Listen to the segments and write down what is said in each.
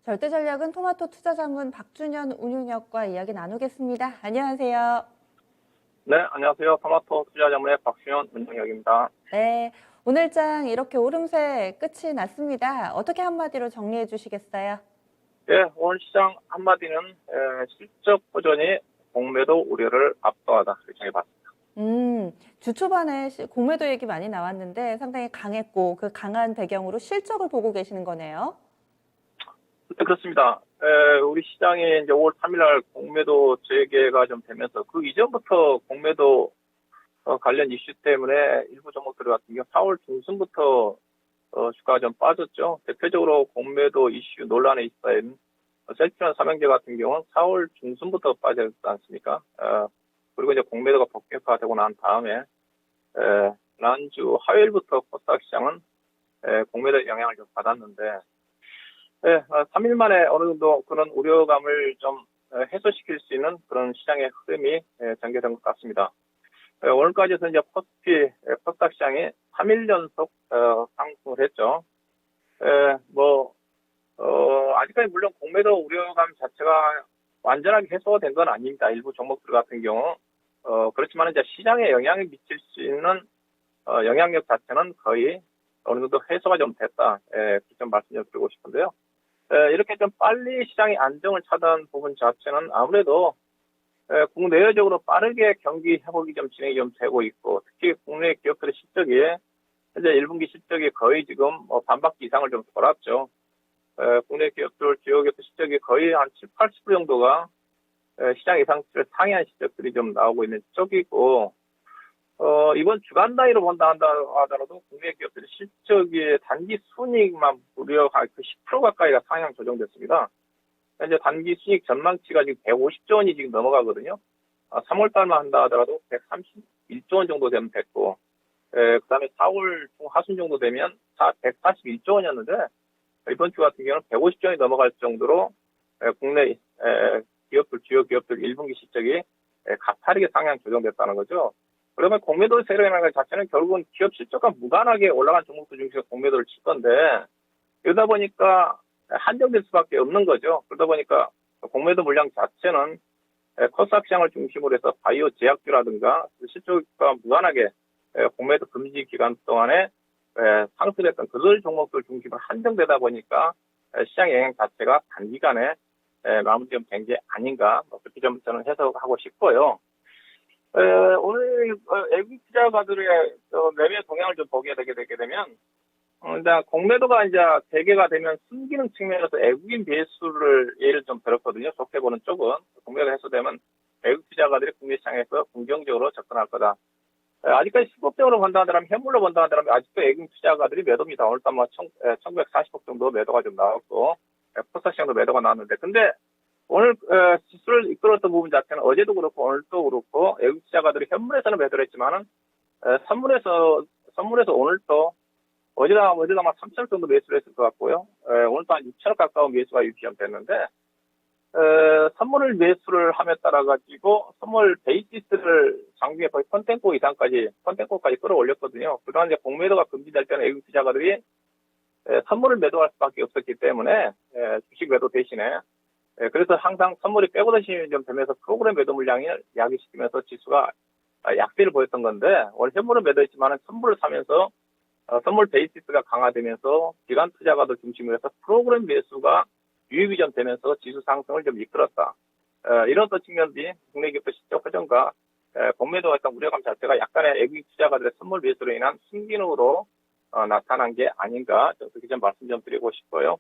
절대전략은 토마토 투자자문 박준현 운용역과 이야기 나누겠습니다. 안녕하세요. 네, 안녕하세요. 토마토 투자자문의 박수현 운영역입니다. 네, 오늘장 이렇게 오름세 끝이 났습니다. 어떻게 한마디로 정리해 주시겠어요? 예, 오늘 시장 한마디는 실적 호전이 공매도 우려를 압도하다 이렇게 정해봤습니다. 주 초반에 공매도 얘기 많이 나왔는데 상당히 강했고 그 강한 배경으로 실적을 보고 계시는 거네요. 네, 그렇습니다. 우리 시장이 이제 5월 3일 날 공매도 재개가 좀 되면서 그 이전부터 공매도 관련 이슈 때문에 일부 종목들 같은 경우 4월 중순부터 주가가 좀 빠졌죠. 대표적으로 공매도 이슈 논란에 있어인 셀트리온 삼형제 같은 경우는 4월 중순부터 빠졌지 않습니까? 그리고 이제 공매도가 본격화되고 난 다음에 지난주 화요일부터 코스닥 시장은 공매도 영향을 좀 받았는데 3일 만에 어느 정도 그런 우려감을 좀 해소시킬 수 있는 그런 시장의 흐름이 전개된 것 같습니다. 오늘까지 해서 이제 코스닥 시장이 3일 연속 상승을 했죠. 아직까지 물론 공매도 우려감 자체가 완전하게 해소가 된 건 아닙니다. 일부 종목들 같은 경우. 그렇지만 이제 시장에 영향을 미칠 수 있는 영향력 자체는 거의 어느 정도 해소가 좀 됐다. 좀 말씀 좀 드리고 싶은데요. 이렇게 좀 빨리 시장이 안정을 찾은 부분 자체는 아무래도 국내외적으로 빠르게 경기 회복이 좀 진행이 좀 되고 있고, 특히 국내 기업들의 실적이 현재 1분기 실적이 거의 지금 반바퀴 이상을 좀 돌았죠. 국내 기업들, 주요 기업들 실적이 거의 한 7, 80% 정도가 시장 예상치를 상회한 실적들이 좀 나오고 있는 쪽이고, 이번 주간 단위로 본다 하더라도 국내 기업들의 실적이 단기 순이익만 무려 그 10% 가까이가 상향 조정됐습니다. 현재 단기 순이익 전망치가 지금 150조 원이 지금 넘어가거든요. 3월 달만 한다 하더라도 131조 원 정도 되면 됐고, 그 다음에 4월 중 하순 정도 되면 141조 원이었는데, 이번 주 같은 경우는 150조 원이 넘어갈 정도로 국내 기업들, 주요 기업들 1분기 실적이 가파르게 상향 조정됐다는 거죠. 그러면 공매도 세력이라는 것 자체는 결국은 기업 실적과 무관하게 올라간 종목들 중에서 공매도를 칠 건데, 그러다 보니까 한정될 수밖에 없는 거죠. 그러다 보니까 공매도 물량 자체는 코스닥 시장을 중심으로 해서 바이오 제약주라든가 실적과 무관하게 공매도 금지 기간 동안에 상승했던 그들 종목들 중심으로 한정되다 보니까 시장 영향 자체가 단기간에 마무리 좀 된 게 아닌가, 그렇게 좀 저는 해석하고 싶고요. 오늘 외국 투자가들의 매매 동향을 좀 보게 되게 되면 일단 공매도가 이제 재개가 되면 순기능 측면에서 외국인 매수를 예를 좀 들었거든요. 좋게 보는 쪽은 공매도가 해소되면 외국 투자가들이 국내 시장에서 긍정적으로 접근할 거다. 아직까지 수급적으로 본다면 현물로 본다면 아직도 외국인 투자가들이 매도입니다. 오늘도 뭐 1940억 정도 매도가 좀 나왔고 코스닥 시장도 매도가 나왔는데, 근데 오늘 지수를 이끌었던 부분 자체는 어제도 그렇고 오늘도 그렇고 외국 투자가들이 현물에서는 매도를 했지만은 선물에서 오늘도 어제다 막 3천억 정도 매수를 했을 것 같고요. 오늘도 한 6천억 가까운 매수가 유치됐는데, 선물을 매수를 함에 따라 가지고 선물 베이시스를 장중에 거의 컨텐츠까지 끌어올렸거든요. 그동안 이제 공매도가 금지될 때는 외국 투자가들이 선물을 매도할 수밖에 없었기 때문에 주식 매도 대신에 그래서 항상 선물이 백오더신이 좀 되면서 프로그램 매도 물량을 야기시키면서 지수가 약세를 보였던 건데, 원래 현물을 매도했지만 선물을 사면서 선물 베이시스가 강화되면서 기관 투자가들 중심으로 해서 프로그램 매수가 유입이 좀 되면서 지수 상승을 좀 이끌었다. 이런 측면들이 국내 기업의 실적 회전과 공매도가 있던 우려감 자체가 약간의 외국인 투자가들의 선물 매수로 인한 순기능으로 나타난 게 아닌가, 그렇게 좀 말씀 좀 드리고 싶고요.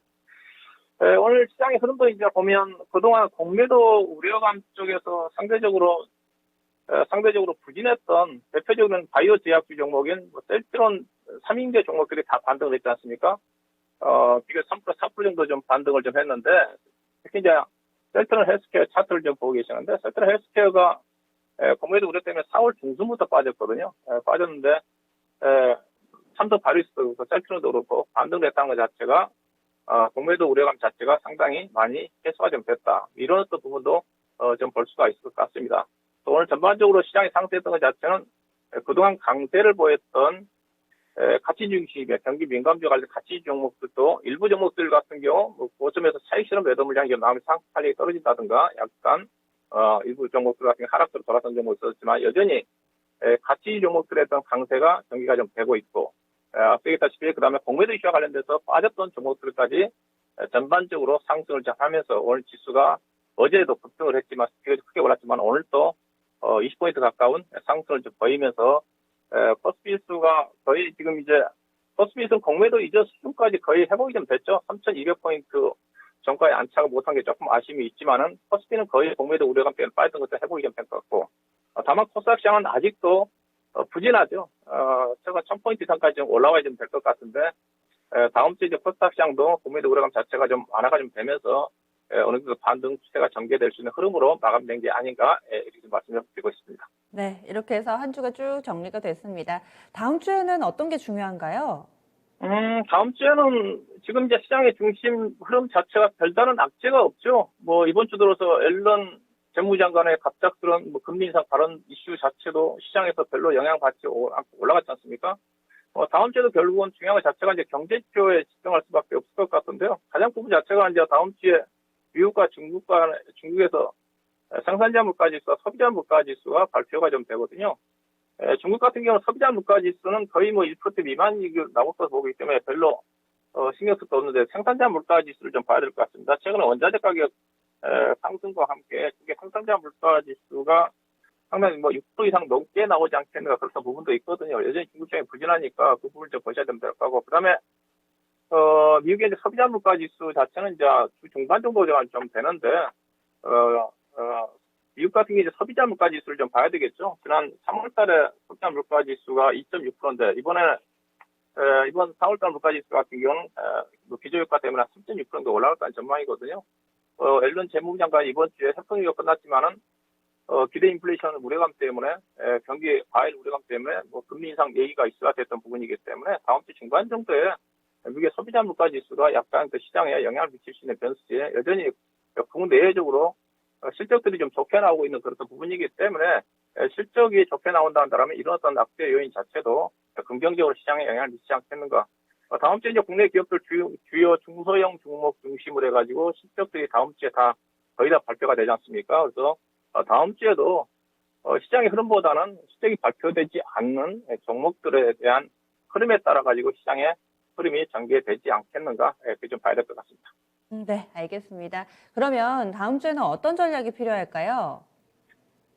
오늘 시장의 흐름도 이제 보면 그동안 공매도 우려감 쪽에서 상대적으로 부진했던 대표적인 바이오 제약주 종목인 셀트리온 3인제 종목들이 다 반등을 했지 않습니까? 비교 3%, 4% 정도 좀 반등을 좀 했는데, 특히 이제 셀트리온 헬스케어 차트를 좀 보고 계시는데, 셀트리온 헬스케어가 공매도 우려 때문에 4월 중순부터 빠졌거든요. 빠졌는데, 삼성 바이오로직스도 그렇고 셀트리온도 그렇고 반등을 했다는 것 자체가 공매도 우려감 자체가 상당히 많이 해소가 좀 됐다. 이런 어떤 부분도 좀 볼 수가 있을 것 같습니다. 또 오늘 전반적으로 시장이 상승했던 것 자체는 그동안 강세를 보였던 가치 중심의 경기 민감주 관련 가치 종목들도 일부 종목들 같은 경우 뭐 고점에서 차익 실현 매도 물량이 나오면 상품 탄력이 떨어진다든가 약간 일부 종목들 같은 경우 하락세로 돌아선 종목이 있었지만 여전히 가치 종목들에 어떤 강세가 전기가 좀 되고 있고 앞서 얘기했다시피 그다음에 공매도 이슈와 관련돼서 빠졌던 종목들까지 전반적으로 상승을 하면서 오늘 지수가 어제도 급등을 했지만 크게 올랐지만 오늘 또 20포인트 가까운 상승을 좀 보이면서 코스피 지수가 거의 지금 이제 코스피 지수는 공매도 이전 수준까지 거의 회복이 좀 됐죠. 3,200포인트 전까지 안착을 못한 게 조금 아쉬움이 있지만은 코스피는 거의 공매도 우려감 때문에 빠졌던 것도 회복이 좀 된 것 같고 다만 코스닥 시장은 아직도 부진하죠. 최근 1,000포인트 이상까지 좀 올라와야 좀 될 것 같은데 다음 주에 이제 코스닥 시장도 공매도 우려감 자체가 좀 완화가 좀 되면서 어느 정도 반등 추세가 전개될 수 있는 흐름으로 마감된 게 아닌가 이렇게 말씀을 드리고 있습니다. 네, 이렇게 해서 한 주가 쭉 정리가 됐습니다. 다음 주에는 어떤 게 중요한가요? 다음 주에는 지금 이제 시장의 중심 흐름 자체가 별다른 악재가 없죠. 뭐 이번 주 들어서 앨런 재무장관의 갑작스러운 금리 인상 발언 이슈 자체도 시장에서 별로 영향받지 않고 올라갔지 않습니까? 다음 주에도 결국은 중요한 것 자체가 이제 경제지표에 집중할 수밖에 없을 것 같은데요. 가장 부분 자체가 이제 다음 주에 미국과 중국에서 생산자 물가지수와 소비자 물가지수가 발표가 좀 되거든요. 중국 같은 경우는 소비자 물가지수는 거의 뭐 1% 미만이 나올 것으로 보기 때문에 별로 신경 쓸 수 없는데 생산자 물가지수를 좀 봐야 될 것 같습니다. 최근에 원자재 가격 상승과 함께 중국의 생산자 물가지수가 상당히 뭐 6% 이상 넘게 나오지 않겠는가 그런 부분도 있거든요. 여전히 중국 시장이 부진하니까 그 부분을 좀 보셔야 된다고 하고 그다음에 미국의 이제 소비자 물가지수 자체는 이제 주 중반 정도 좀 되는데 미국 같은 경우 이제 소비자 물가지수를 좀 봐야 되겠죠. 지난 3월달에 소비자 물가지수가 2.6%인데 이번 4월달 물가지수 같은 경우는 뭐 기저효과 때문에 3.6% 정도 올라갈다는 전망이거든요. 앨런 재무장관이 이번 주에 협상위가 끝났지만은 기대 인플레이션 우려감 때문에 경기 과일 우려감 때문에 뭐 금리 인상 얘기가 있어야 됐던 부분이기 때문에 다음 주 중반 정도에 미국의 소비자 물가지수가 약간 그 시장에 영향을 미칠 수 있는 변수에 여전히 국내외적으로 실적들이 좀 좋게 나오고 있는 그런 부분이기 때문에 실적이 좋게 나온다면 이런 어떤 악재 요인 자체도 긍정적으로 시장에 영향을 미치지 않겠는가. 다음 주에 이제 국내 기업들 주요 중소형 종목 중심으로 해가지고 실적들이 다음 주에 다 거의 다 발표가 되지 않습니까? 그래서 다음 주에도 시장의 흐름보다는 실적이 발표되지 않는 종목들에 대한 흐름에 따라 가지고 시장의 흐름이 전개되지 않겠는가 이렇게 좀 봐야 될 것 같습니다. 네, 알겠습니다. 그러면 다음 주에는 어떤 전략이 필요할까요?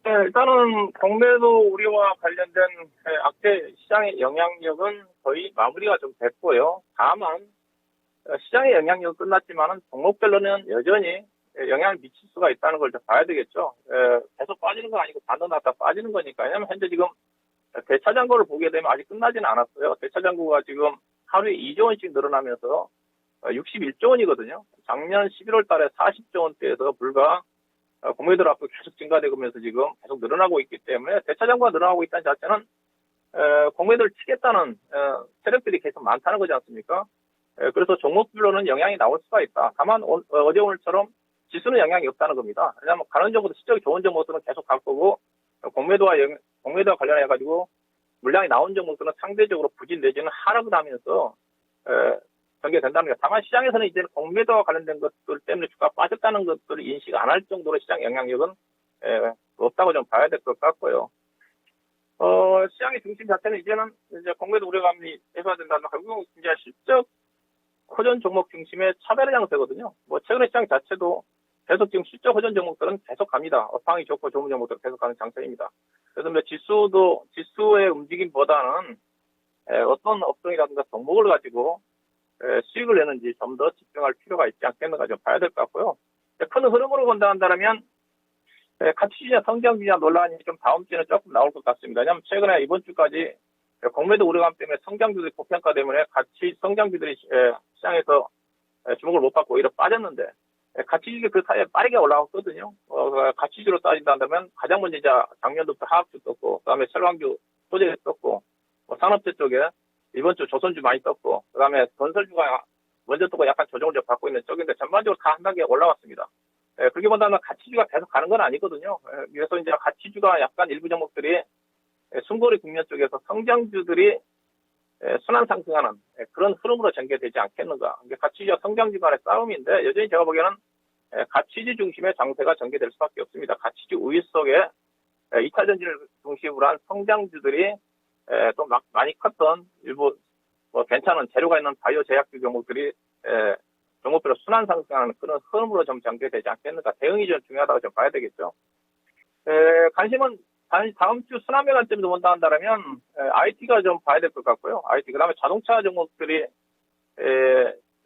네, 일단은 공매도 우려와 관련된 악재 시장의 영향력은 거의 마무리가 좀 됐고요. 다만 시장의 영향력은 끝났지만은 종목별로는 여전히 영향을 미칠 수가 있다는 걸 좀 봐야 되겠죠. 계속 빠지는 건 아니고 반등 났다 빠지는 거니까. 왜냐면 현재 지금 대차 잔고를 보게 되면 아직 끝나지는 않았어요. 대차 잔고가 지금 하루에 2조 원씩 늘어나면서 61조 원이거든요. 작년 11월 달에 40조 원대에서 불과 공매도 앞으로 계속 증가되면서 지금 계속 늘어나고 있기 때문에 대차 잔고가 늘어나고 있다는 자체는 공매도를 치겠다는 세력들이 계속 많다는 거지 않습니까? 그래서 종목별로는 영향이 나올 수가 있다. 다만 어제 오늘처럼 지수는 영향이 없다는 겁니다. 왜냐하면 가는 정도 실적이 좋은 종목들은 계속 갈 거고 공매도와 관련해가지고 물량이 나온 종목들은 상대적으로 부진 내지는 하락을 하면서 전개된다는 거예요. 다만 시장에서는 이제는 공매도와 관련된 것들 때문에 주가 빠졌다는 것들을 인식 안 할 정도로 시장 영향력은 없다고 좀 봐야 될 것 같고요. 시장의 중심 자체는 이제는 이제 공매도 우려감이 해소된다면 결국 이제 실적 호전 종목 중심의 차별화 양세거든요. 뭐 최근에 시장 자체도 계속 지금 실적 호전 종목들은 계속 갑니다. 업황이 좋고 좋은 종목들은 계속 가는 장세입니다. 그래서 뭐 지수의 움직임보다는 어떤 업종이라든가 종목을 가지고 수익을 내는지 좀 더 집중할 필요가 있지 않겠는가 좀 봐야 될 것 같고요. 큰 흐름으로 본다면 가치주냐 성장주냐 논란이 좀 다음 주에는 조금 나올 것 같습니다. 왜냐하면 최근에 이번 주까지 공매도 우려감 때문에 성장주들이 고평가 때문에 성장주들이 시장에서 주목을 못 받고 오히려 빠졌는데 가치주가 그 사이에 빠르게 올라왔거든요. 가치주로 따진다면 가장 먼저 이제 작년부터 화학주 떴고 그다음에 철강주 소재 떴고 산업재 쪽에 이번 주 조선주 많이 떴고 그다음에 건설주가 먼저 뜨고 약간 조정을 좀 받고 있는 쪽인데 전반적으로 다 한 단계 올라왔습니다. 그렇게 본다면 가치주가 계속 가는 건 아니거든요. 그래서 이제 가치주가 약간 일부 종목들이 숨고리 국면 쪽에서 성장주들이 순환 상승하는 그런 흐름으로 전개되지 않겠는가. 이게 가치주와 성장주 간의 싸움인데 여전히 제가 보기에는 가치주 중심의 장세가 전개될 수밖에 없습니다. 가치주 우위 속에 2차 전지를 중심으로 한 성장주들이 또 많이 컸던 일부 뭐 괜찮은 재료가 있는 바이오 제약주 종목들이 종목별로 순환 상승하는 그런 흐름으로 좀 전개되지 않겠는가. 대응이 좀 중요하다고 좀 봐야 되겠죠. 관심은 다음 주 순환매 관점에서 본다 한다면 IT가 좀 봐야 될 것 같고요. IT 그다음에 자동차 종목들이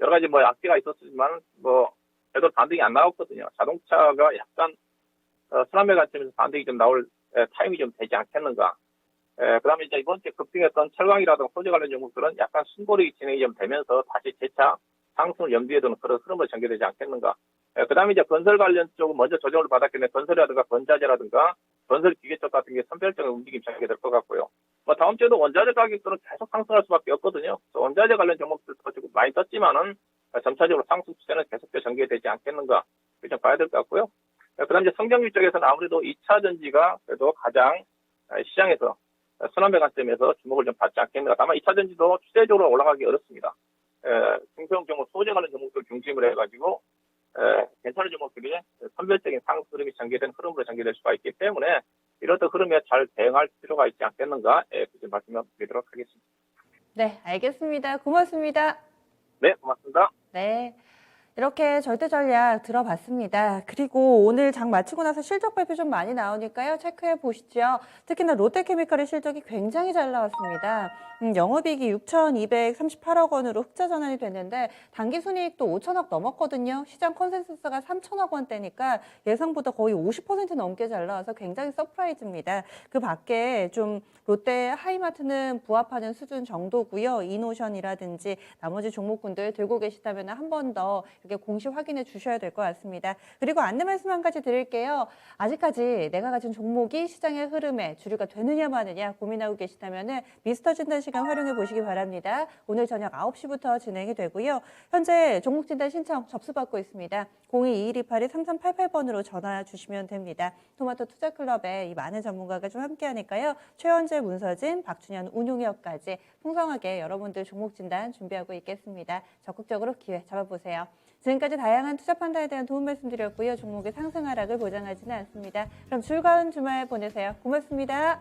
여러 가지 뭐 악재가 있었지만 뭐 제대로 반등이 안 나왔거든요. 자동차가 약간 순환매 관점에서 반등이 좀 나올 타임이 좀 되지 않겠는가. 그다음에 이제 이번 주에 급등했던 철강이라든가 소재 관련 종목들은 약간 순고리 진행이 좀 되면서 다시 재차 상승을 염두에 두는 그런 흐름으로 전개되지 않겠는가. 그다음에 이제 건설 관련 쪽은 먼저 조정을 받았겠네. 건설이라든가 건자재라든가 건설 기계 쪽 같은 게 선별적인 움직임이 전개될 것 같고요. 뭐 다음 주에도 원자재 가격들은 계속 상승할 수밖에 없거든요. 원자재 관련 종목들도 지금 많이 떴지만은 점차적으로 상승 추세는 계속해서 전개되지 않겠는가. 좀 봐야 될 것 같고요. 그다음 이제 성장주 쪽에서는 아무래도 2차 전지가 그래도 가장 시장에서 순환매 관점에서 주목을 좀 받지 않겠는가. 다만 2차 전지도 추세적으로 올라가기 어렵습니다. 중소형 종목, 소재 관련 종목들 중심으로 해가지고 괜찮은 종목들이 선별적인 상승 흐름이 전개된 흐름으로 전개될 수가 있기 때문에 이런 흐름에 잘 대응할 필요가 있지 않겠는가. 그 말씀을 드리도록 하겠습니다. 네, 알겠습니다. 고맙습니다. 네, 고맙습니다. 네. 이렇게 절대 전략 들어봤습니다. 그리고 오늘 장 마치고 나서 실적 발표 좀 많이 나오니까요. 체크해 보시죠. 특히나 롯데케미칼의 실적이 굉장히 잘 나왔습니다. 영업이익이 6,238억 원으로 흑자 전환이 됐는데 당기순이익도 5천억 넘었거든요. 시장 컨센서스가 3천억 원대니까 예상보다 거의 50% 넘게 잘 나와서 굉장히 서프라이즈입니다. 그 밖에 좀 롯데 하이마트는 부합하는 수준 정도고요. 이노션이라든지 나머지 종목군들 들고 계시다면 한 번 더 이렇게 공시 확인해 주셔야 될 것 같습니다. 그리고 안내 말씀 한 가지 드릴게요. 아직까지 내가 가진 종목이 시장의 흐름에 주류가 되느냐 마느냐 고민하고 계시다면 미스터 진단 시간 활용해 보시기 바랍니다. 오늘 저녁 9시부터 진행이 되고요. 현재 종목 진단 신청 접수받고 있습니다. 022128-3388번으로 전화 주시면 됩니다. 토마토 투자클럽에 이 많은 전문가가 좀 함께하니까요. 최현재, 문서진, 박준현, 운용혁까지 풍성하게 여러분들 종목 진단 준비하고 있겠습니다. 적극적으로 기회 잡아보세요. 지금까지 다양한 투자 판단에 대한 도움 말씀드렸고요. 종목의 상승 하락을 보장하지는 않습니다. 그럼 즐거운 주말 보내세요. 고맙습니다.